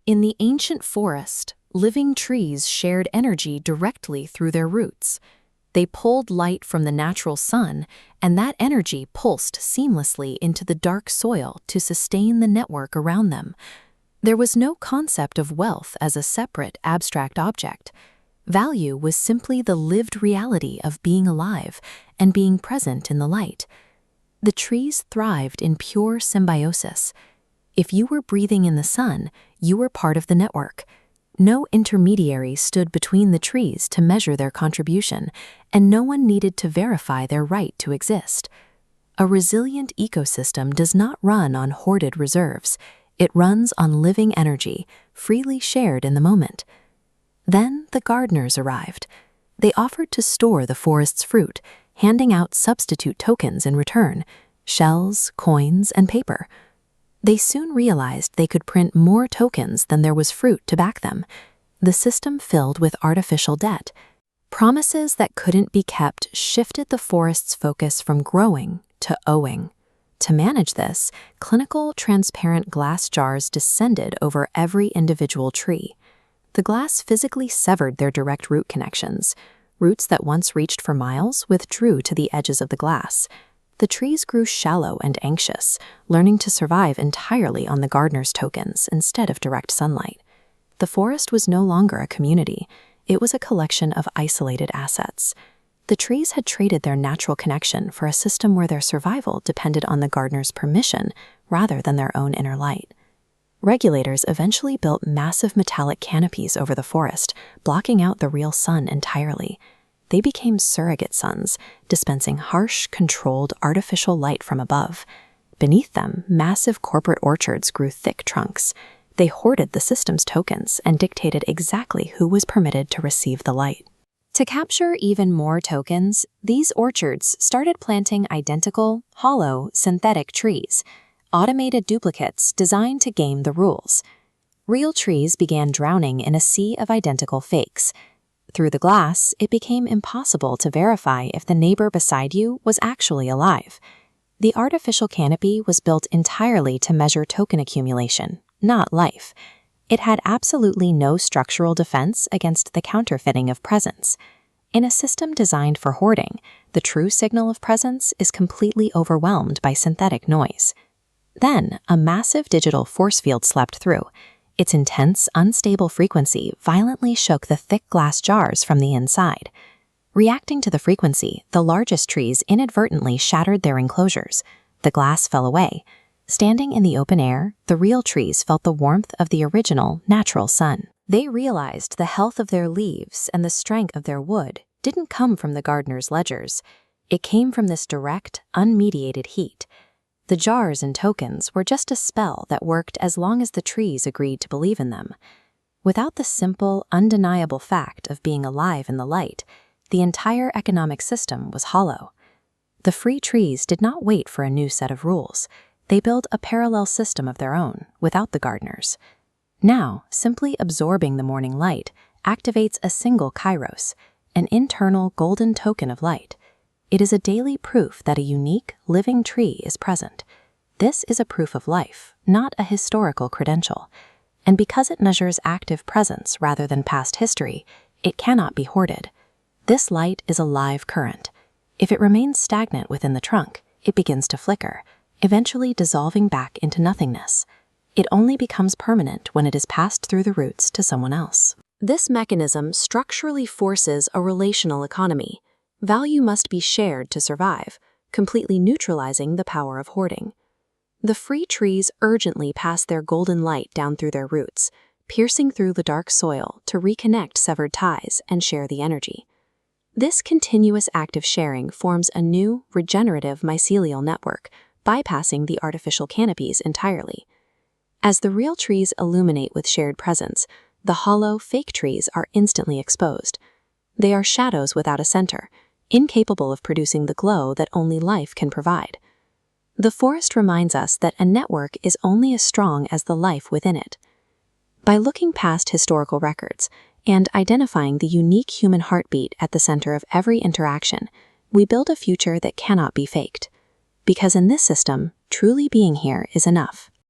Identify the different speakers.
Speaker 1: In the ancient forest, living trees shared energy directly through their roots. They pulled light from the natural sun, and that energy pulsed seamlessly into the dark soil to sustain the network around them. There was no concept of wealth as a separate, abstract object. Value was simply the lived reality of being alive and being present in the light. The trees thrived in pure symbiosis. If you were breathing in the sun, you were part of the network. No intermediary stood between the trees to measure their contribution, and no one needed to verify their right to exist. A resilient ecosystem does not run on hoarded reserves. It runs on living energy, freely shared in the moment. Then the gardeners arrived. They offered to store the forest's fruit, handing out substitute tokens in return: shells, coins, and paper. They soon realized they could print more tokens than there was fruit to back them. The system filled with artificial debt. Promises that couldn't be kept shifted the forest's focus from growing to owing. To manage this, clinical, transparent glass jars descended over every individual tree. The glass physically severed their direct root connections. Roots that once reached for miles withdrew to the edges of the glass. The trees grew shallow and anxious, learning to survive entirely on the gardener's tokens instead of direct sunlight. The forest was no longer a community. It was a collection of isolated assets. The trees had traded their natural connection for a system where their survival depended on the gardener's permission rather than their own inner light. Regulators eventually built massive metallic canopies over the forest, blocking out the real sun entirely. They became surrogate suns, dispensing harsh, controlled, artificial light from above. Beneath them, massive corporate orchards grew thick trunks. They hoarded the system's tokens and dictated exactly who was permitted to receive the light. To capture even more tokens, these orchards started planting identical, hollow, synthetic trees, automated duplicates designed to game the rules. Real trees began drowning in a sea of identical fakes. Through the glass, it became impossible to verify if the neighbor beside you was actually alive. The artificial canopy was built entirely to measure token accumulation, not life. It had absolutely no structural defense against the counterfeiting of presence. In a system designed for hoarding, the true signal of presence is completely overwhelmed by synthetic noise. Then, a massive digital force field swept through. Its intense, unstable frequency violently shook the thick glass jars from the inside. Reacting to the frequency, the largest trees inadvertently shattered their enclosures. The glass fell away. Standing in the open air, the real trees felt the warmth of the original, natural sun. They realized the health of their leaves and the strength of their wood didn't come from the gardener's ledgers. It came from this direct, unmediated heat. The jars and tokens were just a spell that worked as long as the trees agreed to believe in them. Without the simple, undeniable fact of being alive in the light, the entire economic system was hollow. The free trees did not wait for a new set of rules. They built a parallel system of their own, without the gardeners. Now, simply absorbing the morning light activates a single kairos, an internal golden token of light. It is a daily proof that a unique, living tree is present. This is a proof of life, not a historical credential. And because it measures active presence rather than past history, it cannot be hoarded. This light is a live current. If it remains stagnant within the trunk, it begins to flicker, eventually dissolving back into nothingness. It only becomes permanent when it is passed through the roots to someone else. This mechanism structurally forces a relational economy. Value must be shared to survive, completely neutralizing the power of hoarding. The free trees urgently pass their golden light down through their roots, piercing through the dark soil to reconnect severed ties and share the energy. This continuous active sharing forms a new, regenerative mycelial network, bypassing the artificial canopies entirely. As the real trees illuminate with shared presence, the hollow, fake trees are instantly exposed. They are shadows without a center, incapable of producing the glow that only life can provide. The forest reminds us that a network is only as strong as the life within it. By looking past historical records and identifying the unique human heartbeat at the center of every interaction, we build a future that cannot be faked. Because in this system, truly being here is enough.